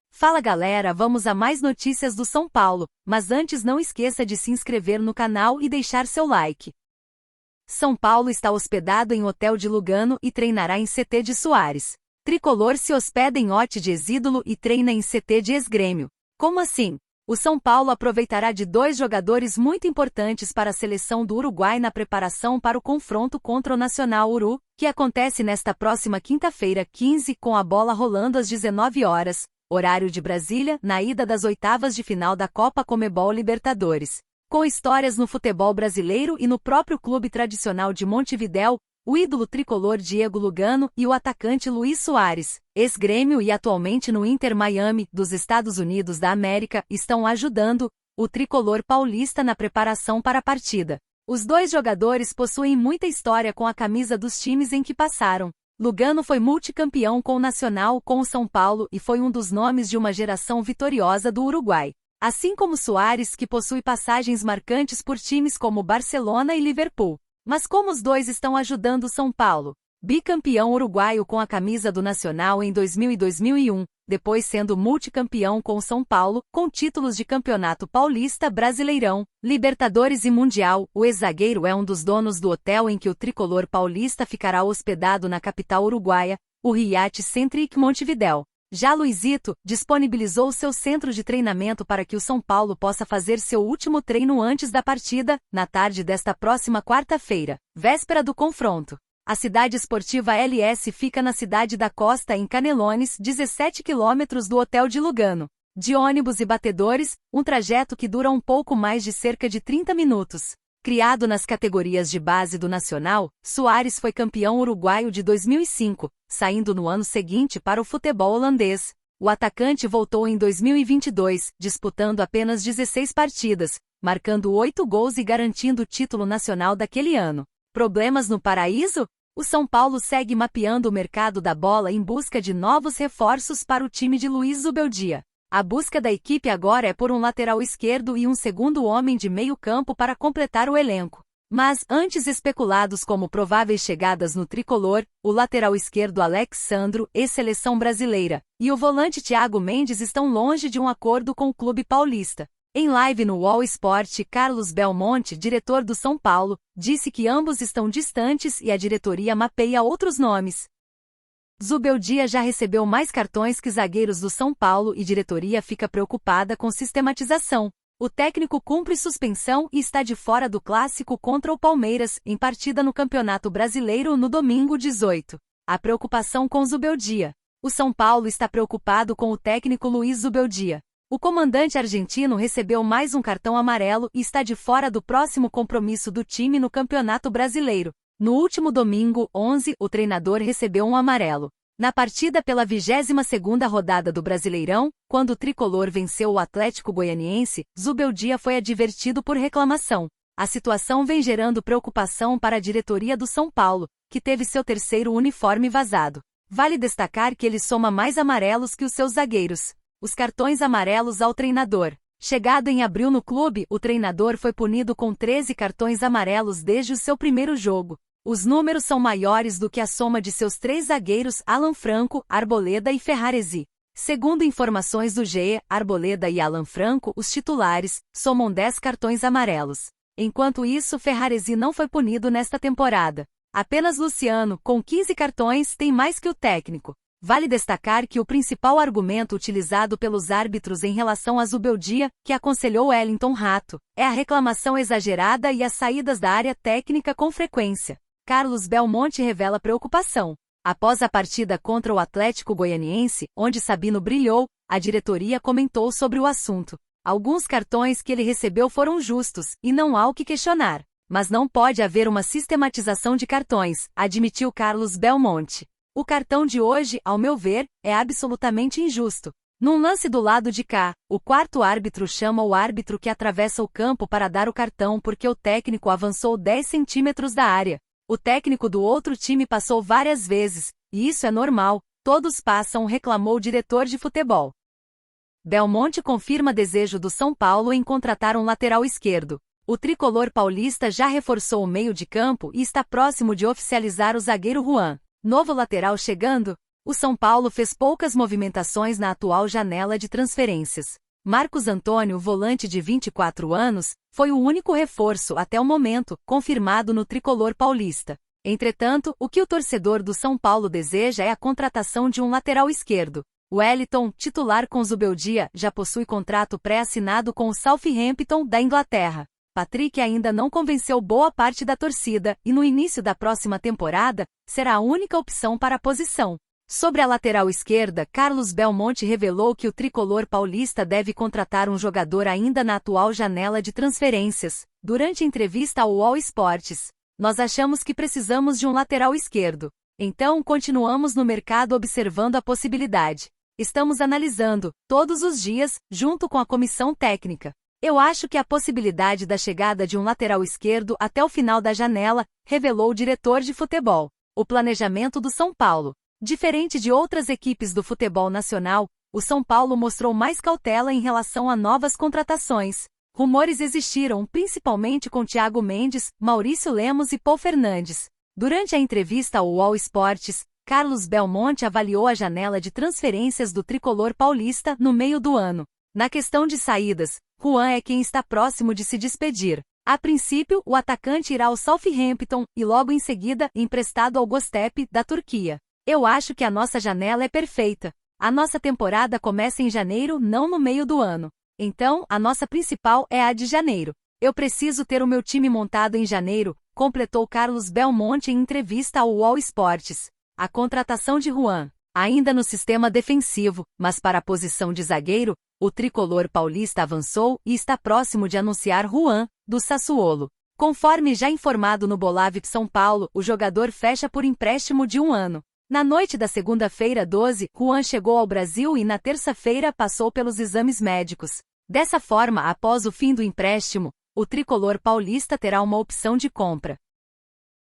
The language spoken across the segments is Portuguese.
Fala galera, vamos a mais notícias do São Paulo, mas antes não esqueça de se inscrever no canal e deixar seu like. São Paulo está hospedado em hotel de Lugano e treinará em CT de Soares. Tricolor se hospeda em hotel de ex-ídolo e treina em CT de ex-Grêmio. Como assim? O São Paulo aproveitará de dois jogadores muito importantes para a seleção do Uruguai na preparação para o confronto contra o Nacional Uru, que acontece nesta próxima quinta-feira 15 com a bola rolando às 19 horas, horário de Brasília, na ida das oitavas de final da Copa Conmebol Libertadores. Com histórias no futebol brasileiro e no próprio clube tradicional de Montevidéu, o ídolo tricolor Diego Lugano e o atacante Luís Soares, ex-Grêmio e atualmente no Inter Miami, dos Estados Unidos da América, estão ajudando o tricolor paulista na preparação para a partida. Os dois jogadores possuem muita história com a camisa dos times em que passaram. Lugano foi multicampeão com o Nacional com o São Paulo e foi um dos nomes de uma geração vitoriosa do Uruguai. Assim como Soares, que possui passagens marcantes por times como Barcelona e Liverpool. Mas como os dois estão ajudando o São Paulo? Bicampeão uruguaio com a camisa do Nacional em 2000 e 2001, depois sendo multicampeão com o São Paulo, com títulos de Campeonato Paulista, Brasileirão, Libertadores e Mundial, o ex-zagueiro é um dos donos do hotel em que o tricolor paulista ficará hospedado na capital uruguaia, o Hyatt Centric Montevidéu. Já Luizito disponibilizou seu centro de treinamento para que o São Paulo possa fazer seu último treino antes da partida, na tarde desta próxima quarta-feira, véspera do confronto. A cidade esportiva LS fica na cidade da Costa, em Canelones, 17 quilômetros do hotel de Lugano. De ônibus e batedores, um trajeto que dura um pouco mais de cerca de 30 minutos. Criado nas categorias de base do Nacional, Soares foi campeão uruguaio de 2005, saindo no ano seguinte para o futebol holandês. O atacante voltou em 2022, disputando apenas 16 partidas, marcando 8 gols e garantindo o título nacional daquele ano. Problemas no Paraíso? O São Paulo segue mapeando o mercado da bola em busca de novos reforços para o time de Luiz Zubeldia. A busca da equipe agora é por um lateral esquerdo e um segundo homem de meio campo para completar o elenco. Mas, antes especulados como prováveis chegadas no tricolor, o lateral esquerdo Alex Sandro, ex-seleção brasileira, e o volante Thiago Mendes estão longe de um acordo com o clube paulista. Em live no UOL Sport, Carlos Belmonte, diretor do São Paulo, disse que ambos estão distantes e a diretoria mapeia outros nomes. Zubeldia já recebeu mais cartões que zagueiros do São Paulo e diretoria fica preocupada com sistematização. O técnico cumpre suspensão e está de fora do clássico contra o Palmeiras, em partida no Campeonato Brasileiro no domingo 18. A preocupação com Zubeldia. O São Paulo está preocupado com o técnico Luiz Zubeldia. O comandante argentino recebeu mais um cartão amarelo e está de fora do próximo compromisso do time no Campeonato Brasileiro. No último domingo, 11, o treinador recebeu um amarelo. Na partida pela 22ª rodada do Brasileirão, quando o tricolor venceu o Atlético Goianiense, Zubeldia foi advertido por reclamação. A situação vem gerando preocupação para a diretoria do São Paulo, que teve seu terceiro uniforme vazado. Vale destacar que ele soma mais amarelos que os seus zagueiros. Os cartões amarelos ao treinador. Chegado em abril no clube, o treinador foi punido com 13 cartões amarelos desde o seu primeiro jogo. Os números são maiores do que a soma de seus 3 zagueiros Alan Franco, Arboleda e Ferraresi. Segundo informações do GE, Arboleda e Alan Franco, os titulares, somam 10 cartões amarelos. Enquanto isso, Ferraresi não foi punido nesta temporada. Apenas Luciano, com 15 cartões, tem mais que o técnico. Vale destacar que o principal argumento utilizado pelos árbitros em relação a Zubeldia, que aconselhou Wellington Rato, é a reclamação exagerada e as saídas da área técnica com frequência. Carlos Belmonte revela preocupação. Após a partida contra o Atlético Goianiense, onde Sabino brilhou, a diretoria comentou sobre o assunto. Alguns cartões que ele recebeu foram justos, e não há o que questionar. Mas não pode haver uma sistematização de cartões, admitiu Carlos Belmonte. O cartão de hoje, ao meu ver, é absolutamente injusto. Num lance do lado de cá, o quarto árbitro chama o árbitro que atravessa o campo para dar o cartão porque o técnico avançou 10 centímetros da área. O técnico do outro time passou várias vezes, e isso é normal, todos passam, reclamou o diretor de futebol. Belmonte confirma desejo do São Paulo em contratar um lateral esquerdo. O tricolor paulista já reforçou o meio de campo e está próximo de oficializar o zagueiro Juan. Novo lateral chegando? O São Paulo fez poucas movimentações na atual janela de transferências. Marcos Antônio, volante de 24 anos, foi o único reforço até o momento, confirmado no tricolor paulista. Entretanto, o que o torcedor do São Paulo deseja é a contratação de um lateral esquerdo. Wellington, titular com Zubeldia, já possui contrato pré-assinado com o Southampton da Inglaterra. Patrick ainda não convenceu boa parte da torcida, e no início da próxima temporada, será a única opção para a posição. Sobre a lateral esquerda, Carlos Belmonte revelou que o tricolor paulista deve contratar um jogador ainda na atual janela de transferências. Durante entrevista ao All Sports, nós achamos que precisamos de um lateral esquerdo. Então continuamos no mercado observando a possibilidade. Estamos analisando, todos os dias, junto com a comissão técnica. Eu acho que a possibilidade da chegada de um lateral esquerdo até o final da janela, revelou o diretor de futebol. O planejamento do São Paulo. Diferente de outras equipes do futebol nacional, o São Paulo mostrou mais cautela em relação a novas contratações. Rumores existiram, principalmente com Thiago Mendes, Maurício Lemos e Paul Fernandes. Durante a entrevista ao All Sports, Carlos Belmonte avaliou a janela de transferências do tricolor paulista no meio do ano. Na questão de saídas, Juan é quem está próximo de se despedir. A princípio, o atacante irá ao Southampton e logo em seguida, emprestado ao Göztepe, da Turquia. Eu acho que a nossa janela é perfeita. A nossa temporada começa em janeiro, não no meio do ano. Então, a nossa principal é a de janeiro. Eu preciso ter o meu time montado em janeiro, completou Carlos Belmonte em entrevista ao All Sports. A contratação de Juan, ainda no sistema defensivo, mas para a posição de zagueiro, o tricolor paulista avançou e está próximo de anunciar Juan, do Sassuolo. Conforme já informado no Bolavip São Paulo, o jogador fecha por empréstimo de 1 ano. Na noite da segunda-feira 12, Juan chegou ao Brasil e na terça-feira passou pelos exames médicos. Dessa forma, após o fim do empréstimo, o tricolor paulista terá uma opção de compra.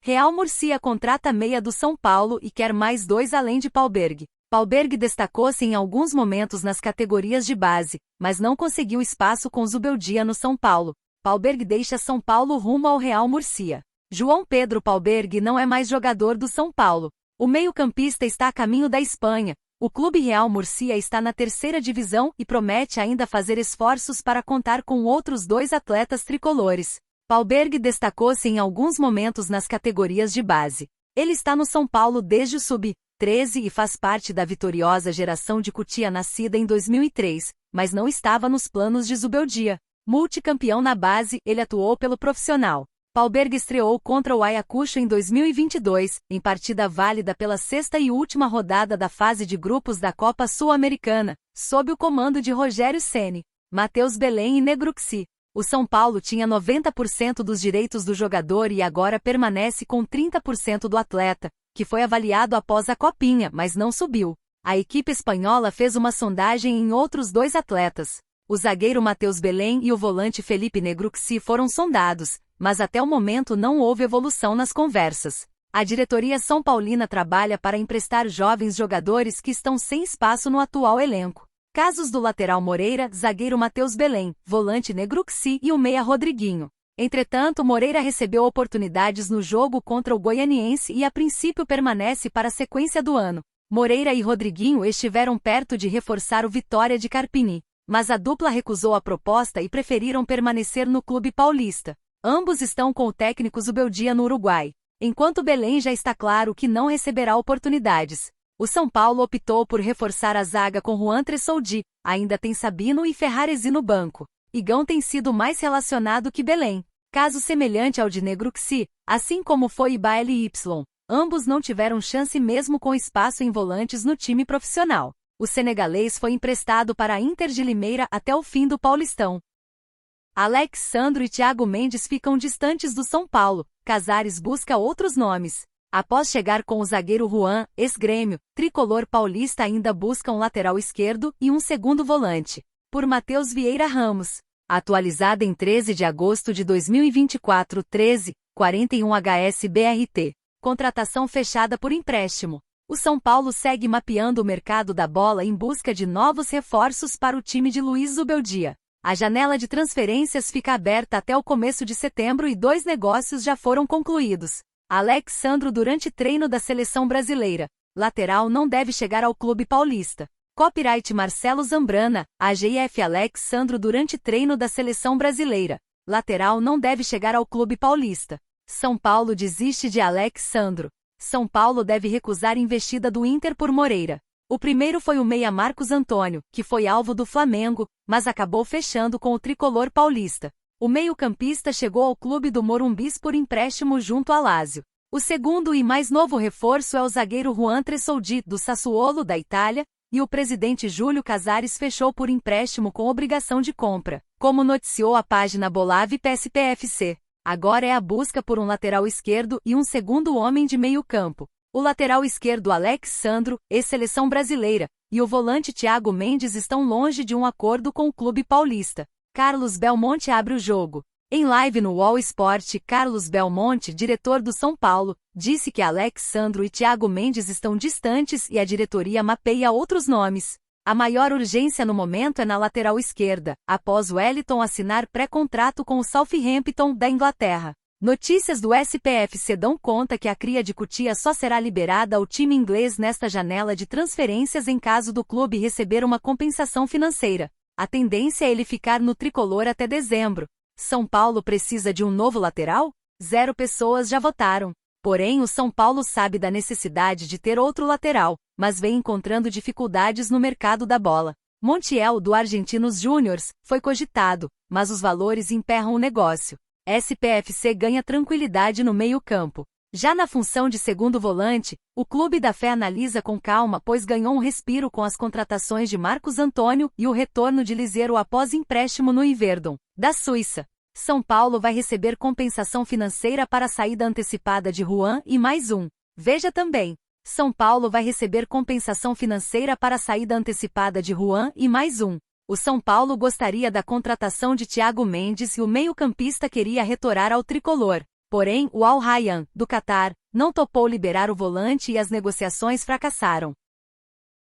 Real Murcia contrata meia do São Paulo e quer mais 2 além de Palberg. Palberg destacou-se em alguns momentos nas categorias de base, mas não conseguiu espaço com Zubeldia no São Paulo. Palberg deixa São Paulo rumo ao Real Murcia. João Pedro Palberg não é mais jogador do São Paulo. O meio-campista está a caminho da Espanha. O clube Real Murcia está na 3ª divisão e promete ainda fazer esforços para contar com outros 2 atletas tricolores. Palberg destacou-se em alguns momentos nas categorias de base. Ele está no São Paulo desde o sub-13 e faz parte da vitoriosa geração de Cutia nascida em 2003, mas não estava nos planos de Zubeldia. Multicampeão na base, ele atuou pelo profissional. Palberg estreou contra o Ayacucho em 2022, em partida válida pela 6ª e última rodada da fase de grupos da Copa Sul-Americana, sob o comando de Rogério Ceni, Matheus Belém e Negruxi. O São Paulo tinha 90% dos direitos do jogador e agora permanece com 30% do atleta, que foi avaliado após a Copinha, mas não subiu. A equipe espanhola fez uma sondagem em outros 2 atletas. O zagueiro Matheus Belém e o volante Felipe Negruxi foram sondados, mas até o momento não houve evolução nas conversas. A diretoria São Paulina trabalha para emprestar jovens jogadores que estão sem espaço no atual elenco. Casos do lateral Moreira, zagueiro Matheus Belém, volante Negruxi e o meia Rodriguinho. Entretanto, Moreira recebeu oportunidades no jogo contra o Goianiense e a princípio permanece para a sequência do ano. Moreira e Rodriguinho estiveram perto de reforçar o Vitória de Carpini, mas a dupla recusou a proposta e preferiram permanecer no clube paulista. Ambos estão com o técnico Zubeldia no Uruguai, enquanto Belém já está claro que não receberá oportunidades. O São Paulo optou por reforçar a zaga com Juan Tressoldi, ainda tem Sabino e Ferraresi no banco. Igão tem sido mais relacionado que Belém. Caso semelhante ao de Negruxi, assim como foi Ibaeli Y. Ambos não tiveram chance mesmo com espaço em volantes no time profissional. O senegalês foi emprestado para a Inter de Limeira até o fim do Paulistão. Alex Sandro e Thiago Mendes ficam distantes do São Paulo. Casares busca outros nomes. Após chegar com o zagueiro Juan, ex-Grêmio, tricolor paulista ainda busca um lateral esquerdo e um segundo volante. Por Matheus Vieira Ramos. Atualizada em 13 de agosto de 2024, 13:41 HSBRT. Contratação fechada por empréstimo. O São Paulo segue mapeando o mercado da bola em busca de novos reforços para o time de Luiz Zubeldia. A janela de transferências fica aberta até o começo de setembro e 2 negócios já foram concluídos. Alex Sandro durante treino da seleção brasileira. Lateral não deve chegar ao clube paulista. Copyright Marcelo Zambrana, AGF. Alex Sandro durante treino da seleção brasileira. Lateral não deve chegar ao clube paulista. São Paulo desiste de Alex Sandro. São Paulo deve recusar investida do Inter por Moreira. O primeiro foi o meia Marcos Antônio, que foi alvo do Flamengo, mas acabou fechando com o tricolor paulista. O meio-campista chegou ao clube do Morumbis por empréstimo junto a Lazio. O segundo e mais novo reforço é o zagueiro Juan Tresoldi, do Sassuolo da Itália, e o presidente Júlio Casares fechou por empréstimo com obrigação de compra, como noticiou a página Bolave PSPFC. Agora é a busca por um lateral esquerdo e um segundo homem de meio campo. O lateral esquerdo Alex Sandro, ex-seleção brasileira, e o volante Thiago Mendes estão longe de um acordo com o clube paulista. Carlos Belmonte abre o jogo. Em live no UOL Sport, Carlos Belmonte, diretor do São Paulo, disse que Alex Sandro e Thiago Mendes estão distantes e a diretoria mapeia outros nomes. A maior urgência no momento é na lateral esquerda, após o Wellington assinar pré-contrato com o Southampton da Inglaterra. Notícias do SPFC dão conta que a cria de Cutia só será liberada ao time inglês nesta janela de transferências em caso do clube receber uma compensação financeira. A tendência é ele ficar no tricolor até dezembro. São Paulo precisa de um novo lateral? 0 pessoas já votaram. Porém, o São Paulo sabe da necessidade de ter outro lateral, mas vem encontrando dificuldades no mercado da bola. Montiel, do Argentinos Júniors, foi cogitado, mas os valores emperram o negócio. SPFC ganha tranquilidade no meio-campo. Já na função de segundo volante, o Clube da Fé analisa com calma, pois ganhou um respiro com as contratações de Marcos Antônio e o retorno de Lisieiro após empréstimo no Iverdon, da Suíça. São Paulo vai receber compensação financeira para a saída antecipada de Juan e mais um. Veja também. São Paulo vai receber compensação financeira para a saída antecipada de Juan e mais um. O São Paulo gostaria da contratação de Thiago Mendes e o meio-campista queria retornar ao tricolor. Porém, o Al Rayyan, do Catar, não topou liberar o volante e as negociações fracassaram.